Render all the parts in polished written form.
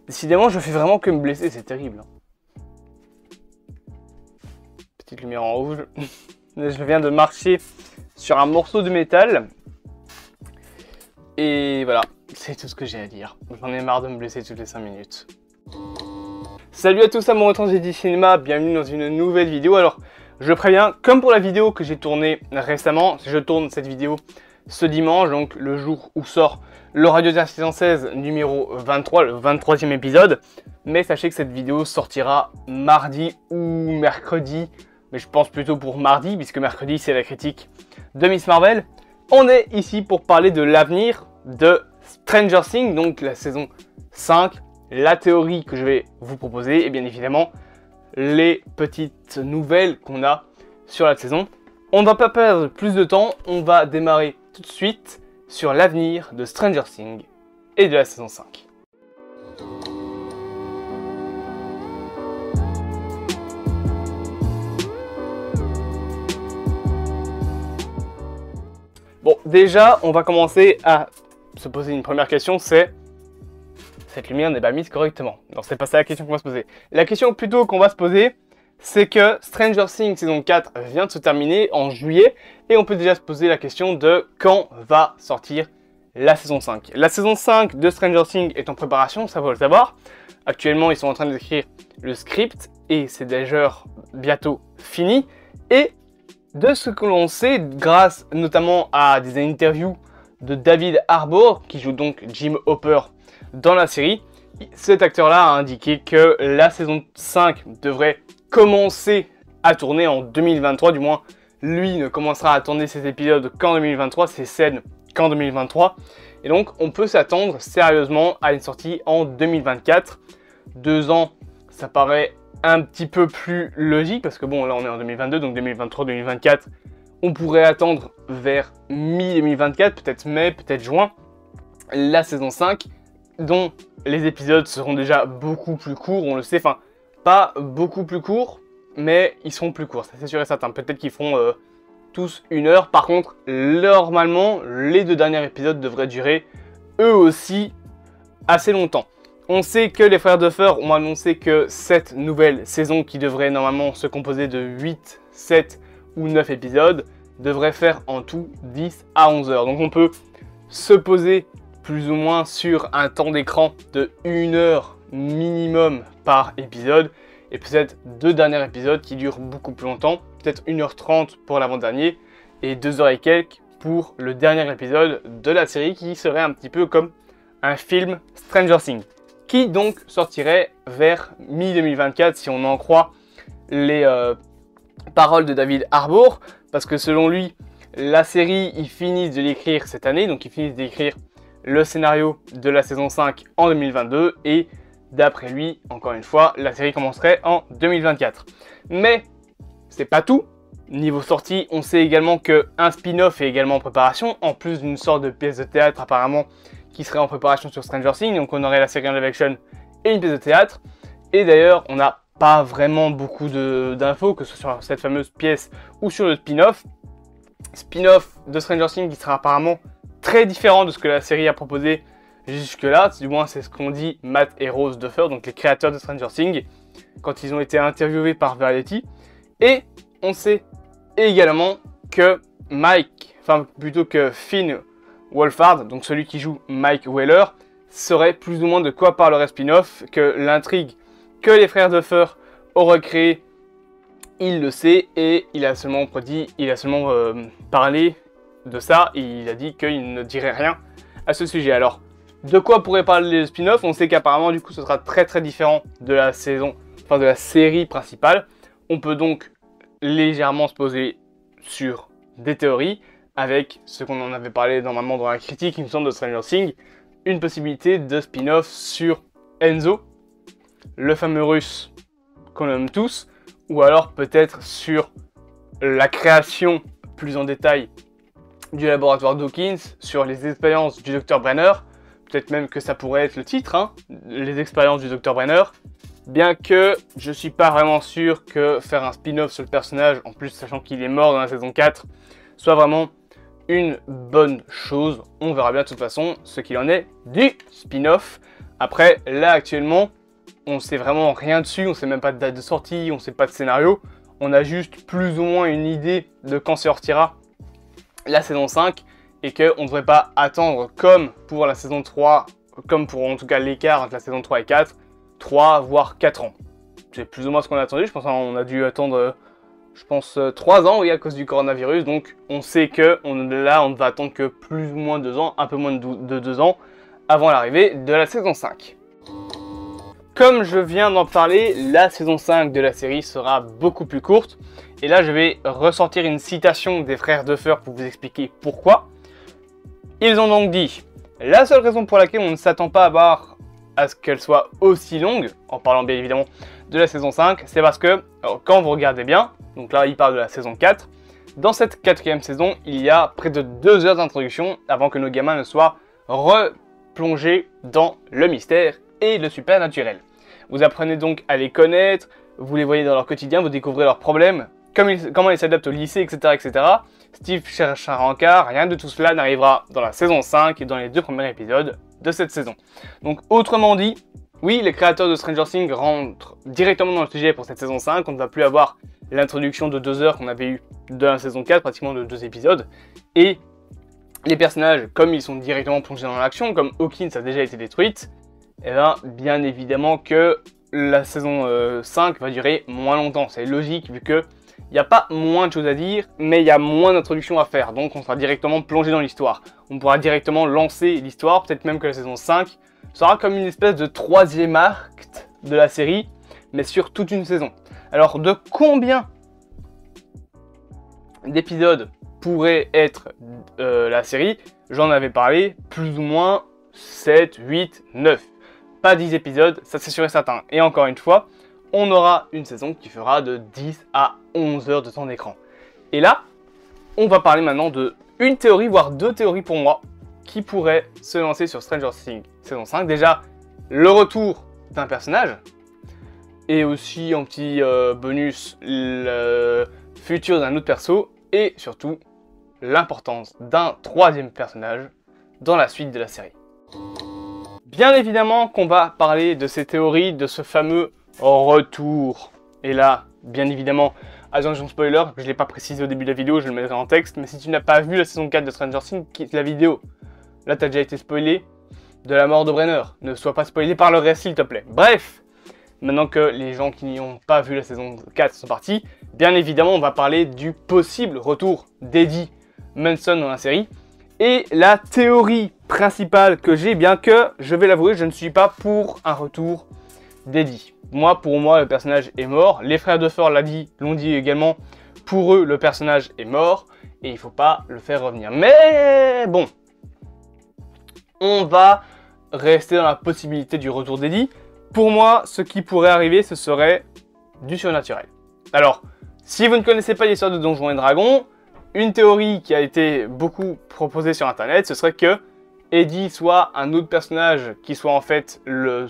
Décidément, je fais vraiment que me blesser, c'est terrible. Petite lumière en rouge. Je viens de marcher sur un morceau de métal. Et voilà, c'est tout ce que j'ai à dire. J'en ai marre de me blesser toutes les 5 minutes. Salut à tous amoureux du cinéma, bienvenue dans une nouvelle vidéo. Alors, je préviens, comme pour la vidéo que j'ai tournée récemment, je tourne cette vidéo ce dimanche, donc le jour où sort le Radio Dirt 616 numéro 23, le 23e épisode. Mais sachez que cette vidéo sortira mardi ou mercredi, mais je pense plutôt pour mardi, puisque mercredi c'est la critique de Miss Marvel. On est ici pour parler de l'avenir de Stranger Things, donc la saison 5, la théorie que je vais vous proposer et bien évidemment les petites nouvelles qu'on a sur la saison. On ne va pas perdre plus de temps, on va démarrer tout de suite sur l'avenir de Stranger Things et de la saison 5. Bon, déjà, on va commencer à se poser une première question, c'est... Cette lumière n'est pas mise correctement. Non, c'est pas ça la question qu'on va se poser. La question plutôt qu'on va se poser, c'est que Stranger Things saison 4 vient de se terminer en juillet, et on peut déjà se poser la question de quand va sortir la saison 5. La saison 5 de Stranger Things est en préparation, ça faut le savoir. Actuellement, ils sont en train d'écrire le script, et c'est déjà bientôt fini. Et de ce que l'on sait, grâce notamment à des interviews de David Harbour, qui joue donc Jim Hopper dans la série, cet acteur-là a indiqué que la saison 5 devrait commencer à tourner en 2023, du moins lui ne commencera à tourner ses épisodes qu'en 2023, ses scènes qu'en 2023, et donc on peut s'attendre sérieusement à une sortie en 2024. 2 ans, ça paraît un petit peu plus logique, parce que bon, là on est en 2022, donc 2023-2024, on pourrait attendre vers mi-2024, peut-être mai, peut-être juin, la saison 5, dont les épisodes seront déjà beaucoup plus courts, on le sait, enfin, pas beaucoup plus courts, mais ils seront plus courts, ça c'est sûr et certain. Peut-être qu'ils feront tous 1 heure, par contre, normalement, les 2 derniers épisodes devraient durer, eux aussi, assez longtemps. On sait que les frères Duffer ont annoncé que cette nouvelle saison, qui devrait normalement se composer de 8, 7 ou 9 épisodes, devrait faire en tout 10 à 11 heures. Donc on peut se poser plus ou moins sur un temps d'écran de 1 heure minimum par épisode, et peut-être 2 derniers épisodes qui durent beaucoup plus longtemps, peut-être 1h30 pour l'avant-dernier, et 2 heures et quelques pour le dernier épisode de la série, qui serait un petit peu comme un film Stranger Things, qui donc sortirait vers mi-2024 si on en croit les paroles de David Harbour, parce que selon lui, la série, ils finissent de l'écrire cette année, donc ils finissent d'écrire le scénario de la saison 5 en 2022, et d'après lui, encore une fois, la série commencerait en 2024. Mais c'est pas tout. Niveau sortie, on sait également qu'un spin-off est également en préparation, en plus d'une sorte de pièce de théâtre apparemment qui serait en préparation sur Stranger Things. Donc on aurait la série en live action et une pièce de théâtre. Et d'ailleurs, on n'a pas vraiment beaucoup d'infos, que ce soit sur cette fameuse pièce ou sur le spin-off. Spin-off de Stranger Things qui sera apparemment très différent de ce que la série a proposé jusque-là. Du moins, c'est ce qu'ont dit Matt et Rose Duffer, donc les créateurs de Stranger Things, quand ils ont été interviewés par Variety. Et on sait également que Finn Wolfhard, donc celui qui joue Mike Wheeler, saurait plus ou moins de quoi parlerait spin-off, que l'intrigue que les frères Duffer auraient créée, il le sait, et il a seulement parlé de ça, et il a dit qu'il ne dirait rien à ce sujet. Alors, de quoi pourrait parler le spin-off? On sait qu'apparemment, du coup, ce sera très très différent de la de la série principale. On peut donc légèrement se poser sur des théories, avec ce qu'on en avait parlé normalement dans la critique, il me semble, de Stranger Things, une possibilité de spin-off sur Enzo, le fameux russe qu'on aime tous, ou alors peut-être sur la création plus en détail du laboratoire Dawkins, sur les expériences du Dr Brenner, peut-être même que ça pourrait être le titre, hein, les expériences du Dr Brenner, bien que je suis pas vraiment sûr que faire un spin-off sur le personnage, en plus sachant qu'il est mort dans la saison 4, soit vraiment une bonne chose. On verra bien de toute façon ce qu'il en est du spin-off. Après, là actuellement, on sait vraiment rien dessus, on sait même pas de date de sortie, on sait pas de scénario. On a juste plus ou moins une idée de quand sortira la saison 5 et qu'on ne devrait pas attendre comme pour la saison 3, comme pour en tout cas l'écart entre la saison 3 et 4, 3 voire 4 ans. C'est plus ou moins ce qu'on a attendu, je pense qu'on a dû attendre, 3 ans oui, à cause du coronavirus, donc on sait que là on ne va attendre que plus ou moins 2 ans, un peu moins de 2 ans avant l'arrivée de la saison 5. Comme je viens d'en parler, la saison 5 de la série sera beaucoup plus courte. Et là, je vais ressortir une citation des frères Duffer pour vous expliquer pourquoi. Ils ont donc dit « La seule raison pour laquelle on ne s'attend pas à ce qu'elle soit aussi longue, en parlant bien évidemment de la saison 5, c'est parce que, quand vous regardez bien, donc là, il parle de la saison 4, dans cette 4e saison, il y a près de 2 heures d'introduction avant que nos gamins ne soient replongés dans le mystère et le supernaturel. Vous apprenez donc à les connaître, vous les voyez dans leur quotidien, vous découvrez leurs problèmes, comment ils s'adaptent au lycée, etc., etc. Steve cherche un rencard, rien de tout cela n'arrivera dans la saison 5 et dans les 2 premiers épisodes de cette saison. Donc autrement dit, oui, les créateurs de Stranger Things rentrent directement dans le sujet pour cette saison 5, on ne va plus avoir l'introduction de 2 heures qu'on avait eu de la saison 4, pratiquement de 2 épisodes, et les personnages, comme ils sont directement plongés dans l'action, comme Hawkins a déjà été détruite, et bien évidemment que la saison 5 va durer moins longtemps. C'est logique vu que il n'y a pas moins de choses à dire, mais il y a moins d'introduction à faire. Donc on sera directement plongé dans l'histoire. On pourra directement lancer l'histoire, peut-être même que la saison 5 sera comme une espèce de 3e acte de la série, mais sur toute une saison. Alors de combien d'épisodes pourrait être la série? J'en avais parlé, plus ou moins 7, 8, 9. Pas 10 épisodes, ça c'est sûr et certain. Et encore une fois, on aura une saison qui fera de 10 à 11 heures de temps d'écran. Et là, on va parler maintenant de une théorie, voire 2 théories pour moi, qui pourraient se lancer sur Stranger Things saison 5. Déjà, le retour d'un personnage, et aussi en petit bonus, le futur d'un autre perso, et surtout, l'importance d'un 3e personnage dans la suite de la série. Bien évidemment qu'on va parler de ces théories, de ce fameux retour. Et là, bien évidemment, attention spoiler, je ne l'ai pas précisé au début de la vidéo, je le mettrai en texte, mais si tu n'as pas vu la saison 4 de Stranger Things, quitte la vidéo. Là, tu as déjà été spoilé de la mort de Brenner. Ne sois pas spoilé par le reste, s'il te plaît. Bref, maintenant que les gens qui n'y ont pas vu la saison 4 sont partis, bien évidemment, on va parler du possible retour d'Eddie Munson dans la série. Et la théorie principale que j'ai, bien que, je vais l'avouer, je ne suis pas pour un retour d'Eddie. Pour moi, le personnage est mort. Les frères Duffer l'ont dit également. Pour eux, le personnage est mort. Et il ne faut pas le faire revenir. Mais bon, on va rester dans la possibilité du retour d'Eddie. Pour moi, ce qui pourrait arriver, ce serait du surnaturel. Alors, si vous ne connaissez pas l'histoire de Donjons et Dragons, une théorie qui a été beaucoup proposée sur internet, ce serait que Eddie soit un autre personnage qui soit en fait le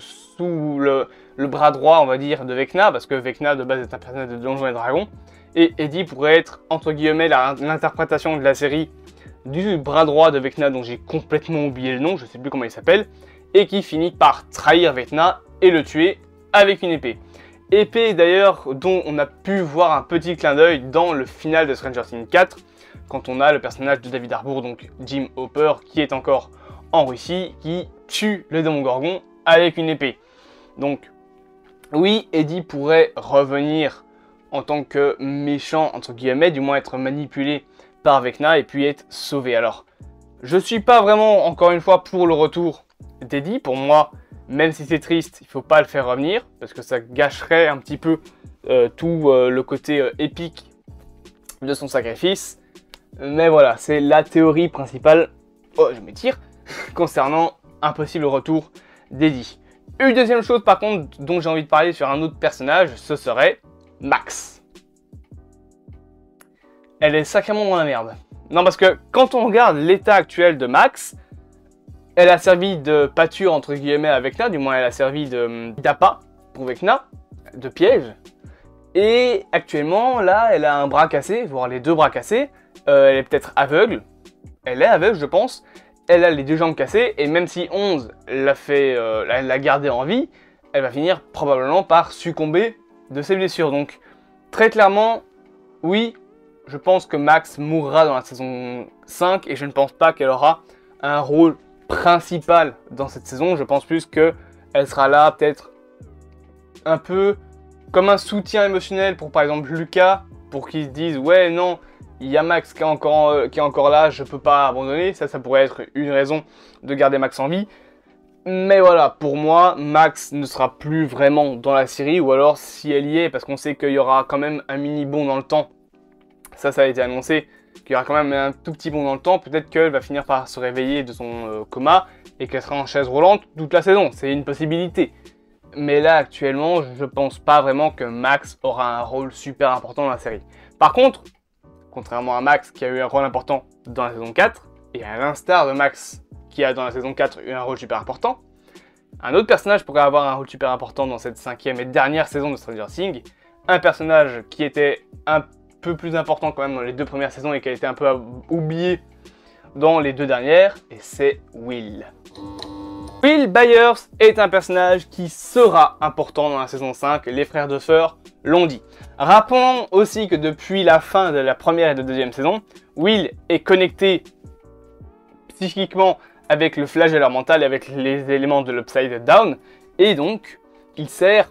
bras droit, on va dire, de Vecna, parce que Vecna de base est un personnage de Donjons et Dragons, et Eddie pourrait être, entre guillemets, l'interprétation de la série du bras droit de Vecna, dont j'ai complètement oublié le nom, je ne sais plus comment il s'appelle, et qui finit par trahir Vecna et le tuer avec une épée. Épée d'ailleurs dont on a pu voir un petit clin d'œil dans le final de Stranger Things 4, quand on a le personnage de David Harbour, donc Jim Hopper, qui est encore en Russie, qui tue le démon Gorgon avec une épée. Donc, oui, Eddie pourrait revenir en tant que méchant, entre guillemets, du moins être manipulé par Vecna et puis être sauvé. Alors, je suis pas vraiment, encore une fois, pour le retour d'Eddie. Pour moi, même si c'est triste, il faut pas le faire revenir, parce que ça gâcherait un petit peu tout le côté épique de son sacrifice. Mais voilà, c'est la théorie principale, je m'étire, concernant un possible retour d'Eddie. Une deuxième chose par contre dont j'ai envie de parler sur un autre personnage, ce serait Max. Elle est sacrément dans la merde. Non, parce que quand on regarde l'état actuel de Max, elle a servi de pâture entre guillemets à Vecna, du moins elle a servi d'appât pour Vecna, de piège. Et actuellement, là, elle a un bras cassé, voire les 2 bras cassés. Elle est peut-être aveugle. Elle est aveugle, je pense. elle a les deux jambes cassées, et même si 11 l'a gardée en vie, elle va finir probablement par succomber de ses blessures. Donc, très clairement, oui, je pense que Max mourra dans la saison 5, et je ne pense pas qu'elle aura un rôle principal dans cette saison. Je pense plus qu'elle sera là, peut-être un peu comme un soutien émotionnel pour, par exemple, Lucas, pour qu'il se dise « Ouais, non, il y a Max qui est encore là, je peux pas abandonner. » Ça pourrait être une raison de garder Max en vie. Mais voilà, pour moi, Max ne sera plus vraiment dans la série, ou alors si elle y est, parce qu'on sait qu'il y aura quand même un mini bond dans le temps. Ça a été annoncé, qu'il y aura quand même un tout petit bond dans le temps. Peut-être qu'elle va finir par se réveiller de son coma et qu'elle sera en chaise roulante toute la saison. C'est une possibilité. Mais là, actuellement, je pense pas vraiment que Max aura un rôle super important dans la série. Par contre, contrairement à Max qui a eu un rôle important dans la saison 4, et à l'instar de Max qui a dans la saison 4 eu un rôle super important, un autre personnage pourrait avoir un rôle super important dans cette 5e et dernière saison de Stranger Things. Un personnage qui était un peu plus important quand même dans les 2 premières saisons et qui a été un peu oublié dans les 2 dernières, et c'est Will. Will Byers est un personnage qui sera important dans la saison 5, les frères Duffer l'ont dit. Rappelons aussi que depuis la fin de la première et de deuxième saison, Will est connecté psychiquement avec le flagelleur mental et avec les éléments de l'Upside Down, et donc il sert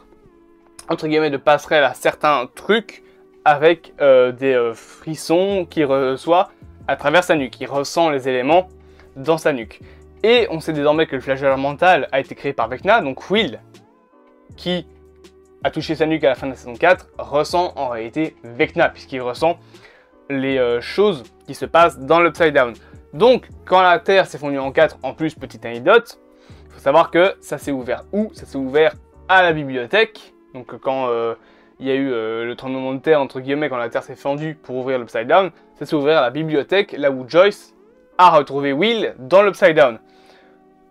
entre guillemets de passerelle à certains trucs avec des frissons qu'il reçoit à travers sa nuque. Il ressent les éléments dans sa nuque. Et on sait désormais que le flagelleur mental a été créé par Vecna, donc Will, qui a touché sa nuque à la fin de la saison 4, ressent en réalité Vecna, puisqu'il ressent les choses qui se passent dans l'Upside Down. Donc, quand la Terre s'est fondue en 4, en plus, petite anecdote, il faut savoir que ça s'est ouvert où? Ça s'est ouvert à la bibliothèque. Donc, quand il y a eu le tremblement de terre, entre guillemets, quand la Terre s'est fendue pour ouvrir l'Upside Down, ça s'est ouvert à la bibliothèque, là où Joyce a retrouvé Will dans l'Upside Down.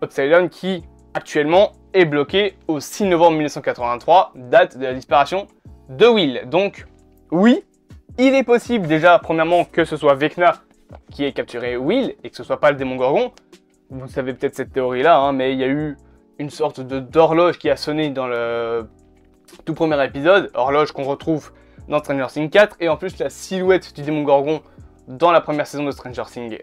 Upside Down qui, actuellement, est bloqué au 6 novembre 1983, date de la disparition de Will. Donc, oui, il est possible déjà, premièrement, que ce soit Vecna qui ait capturé Will et que ce soit pas le démon Gorgon. Vous savez peut-être cette théorie-là, hein, mais il y a eu une sorte d'horloge qui a sonné dans le tout premier épisode, horloge qu'on retrouve dans Stranger Things 4, et en plus la silhouette du démon Gorgon dans la première saison de Stranger Things,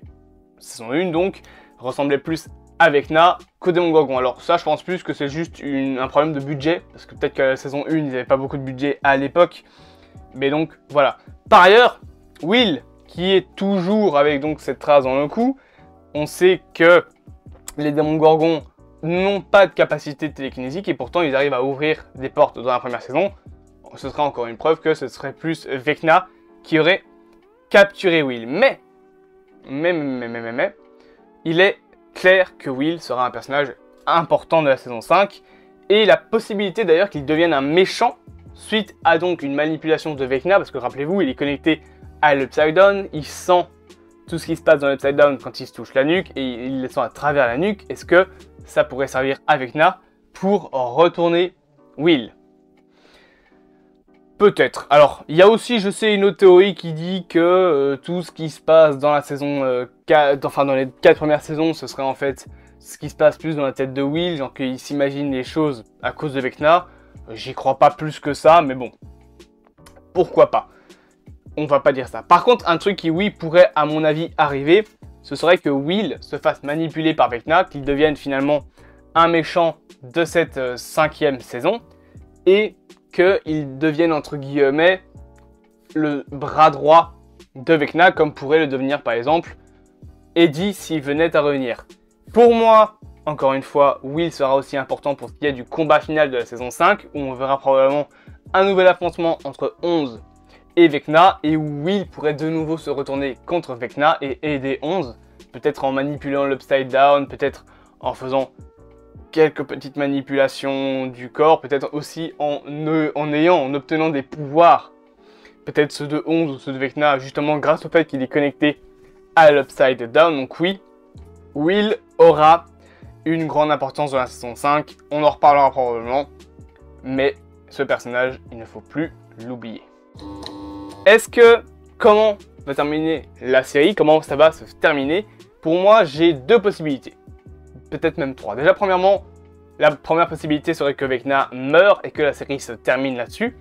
saison 1 donc, ressemblait plus à Vecna qu'au démon Gorgon. Alors ça, je pense plus que c'est juste un problème de budget, parce que peut-être que la saison 1, ils n'avaient pas beaucoup de budget à l'époque, mais donc voilà. Par ailleurs, Will, qui est toujours avec donc cette trace dans le cou, on sait que les démons Gorgons n'ont pas de capacité télékinésique et pourtant ils arrivent à ouvrir des portes dans la première saison. Ce serait encore une preuve que ce serait plus Vecna qui aurait capturé Will. Mais, il est clair que Will sera un personnage important de la saison 5 et la possibilité d'ailleurs qu'il devienne un méchant suite à donc une manipulation de Vecna, parce que rappelez-vous, il est connecté à l'Upside Down, il sent tout ce qui se passe dans l'Upside Down quand il se touche la nuque et il le sent à travers la nuque. Est-ce que ça pourrait servir à Vecna pour retourner Will? Peut-être. Alors, il y a aussi, je sais, une autre théorie qui dit que tout ce qui se passe dans la saison 4, enfin dans les 4 premières saisons, ce serait en fait ce qui se passe plus dans la tête de Will, genre qu'il s'imagine les choses à cause de Vecna. J'y crois pas plus que ça, mais bon, pourquoi pas? On va pas dire ça. Par contre, un truc qui, oui, pourrait, à mon avis, arriver, ce serait que Will se fasse manipuler par Vecna, qu'il devienne finalement un méchant de cette 5e saison, et qu'il devienne, entre guillemets, le bras droit de Vecna, comme pourrait le devenir, par exemple, Eddie s'il venait à revenir. Pour moi, encore une fois, Will sera aussi important pour ce qui est du combat final de la saison 5, où on verra probablement un nouvel affrontement entre 11 et Vecna, et où Will pourrait de nouveau se retourner contre Vecna et aider 11, peut-être en manipulant l'Upside Down, peut-être en faisant quelques petites manipulations du corps, peut-être aussi en obtenant des pouvoirs, peut-être ceux de 11 ou ceux de Vecna, justement grâce au fait qu'il est connecté à l'Upside Down. Donc oui, Will aura une grande importance dans la saison 5, on en reparlera probablement, mais ce personnage, il ne faut plus l'oublier. Comment va terminer la série, comment ça va se terminer? pour moi, j'ai deux possibilités. Peut-être même trois. Déjà, premièrement, la première possibilité serait que Vecna meure et que la série se termine là-dessus.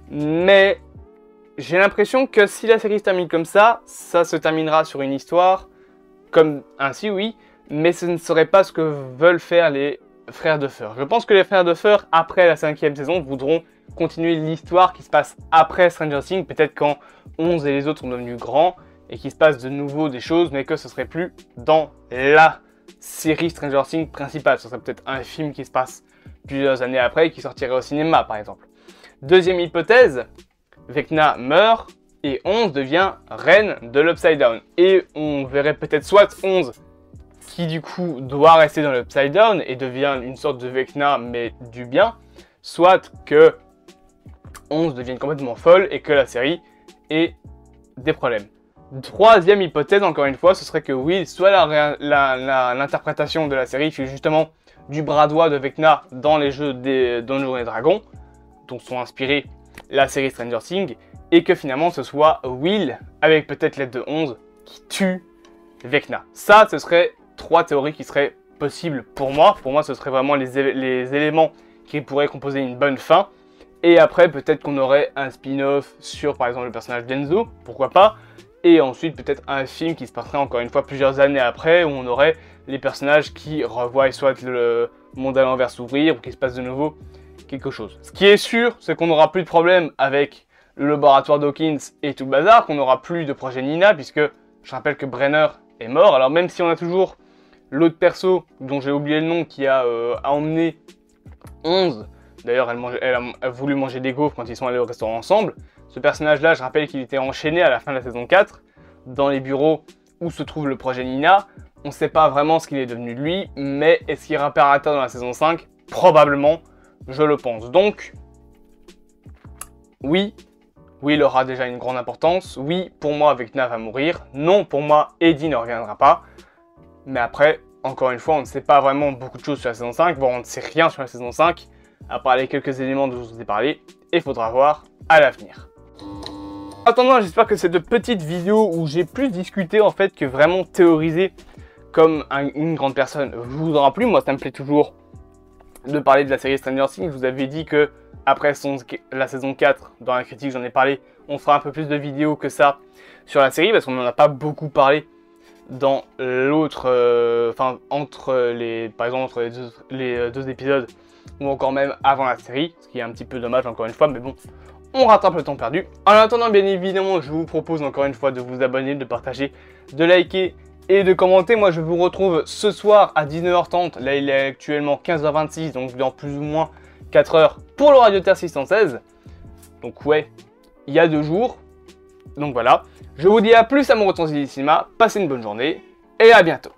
Mais j'ai l'impression que si la série se termine comme ça se terminera sur une histoire comme ainsi, oui, mais ce ne serait pas ce que veulent faire les frères Duffer. Je pense que les frères Duffer, après la 5e saison, voudront continuer l'histoire qui se passe après Stranger Things, peut-être quand 11 et les autres sont devenus grands, et qu'il se passe de nouveau des choses, mais que ce serait plus dans la série Stranger Things principale. Ce serait peut-être un film qui se passe plusieurs années après et qui sortirait au cinéma, par exemple. Deuxième hypothèse, Vecna meurt et 11 devient reine de l'Upside Down. Et on verrait peut-être soit 11 qui du coup doit rester dans l'Upside Down et devient une sorte de Vecna mais du bien, soit que 11 devienne complètement folle et que la série ait des problèmes. Troisième hypothèse, encore une fois, ce serait que oui, soit l'interprétation de la série fait justement du bras droit de Vecna dans les jeux Donjons et Dragons, dont sont inspirés la série Stranger Things, et que finalement ce soit Will, avec peut-être l'aide de 11, qui tue Vecna. Ça, ce serait trois théories qui seraient possibles pour moi. Pour moi, ce serait vraiment les éléments qui pourraient composer une bonne fin. Et après, peut-être qu'on aurait un spin-off sur, par exemple, le personnage d'Enzo, pourquoi pas. Et ensuite, peut-être un film qui se passerait encore une fois plusieurs années après, où on aurait les personnages qui revoient soit le monde à l'envers s'ouvrir, ou qu'il se passe de nouveau quelque chose. Ce qui est sûr, c'est qu'on n'aura plus de problème avec le laboratoire Dawkins et tout le bazar, qu'on n'aura plus de projet Nina, puisque je rappelle que Brenner est mort. Alors même si on a toujours l'autre perso, dont j'ai oublié le nom, qui a emmené 11, d'ailleurs elle a voulu manger des gaufres quand ils sont allés au restaurant ensemble. Ce personnage-là, je rappelle qu'il était enchaîné à la fin de la saison 4, dans les bureaux où se trouve le projet Nina. On ne sait pas vraiment ce qu'il est devenu de lui, mais est-ce qu'il réapparaîtra dans la saison 5? Probablement, je le pense. Donc, oui, il aura déjà une grande importance. Oui, pour moi, Vecna va mourir. Non, pour moi, Eddie ne reviendra pas. Mais après, encore une fois, on ne sait pas vraiment beaucoup de choses sur la saison 5. Bon, on ne sait rien sur la saison 5, à part les quelques éléments dont je vous ai parlé. Et il faudra voir à l'avenir. En attendant, j'espère que cette petite vidéo où j'ai plus discuté en fait que vraiment théorisé comme une grande personne vous aura plu. Moi, ça me plaît toujours de parler de la série Stranger Things. Je vous avais dit que après la saison 4, dans la critique, j'en ai parlé, on fera un peu plus de vidéos que ça sur la série parce qu'on n'en a pas beaucoup parlé dans l'autre, par exemple entre les deux épisodes ou encore même avant la série, ce qui est un petit peu dommage encore une fois, mais bon. On rattrape le temps perdu. En attendant, bien évidemment, je vous propose encore une fois de vous abonner, de partager, de liker et de commenter. Moi, je vous retrouve ce soir à 19h30. Là, il est actuellement 15h26, donc dans plus ou moins 4 heures pour le Radio Terre 616. Donc ouais, il y a 2 jours. Donc voilà. Je vous dis à plus à mon retour du cinéma. Passez une bonne journée et à bientôt.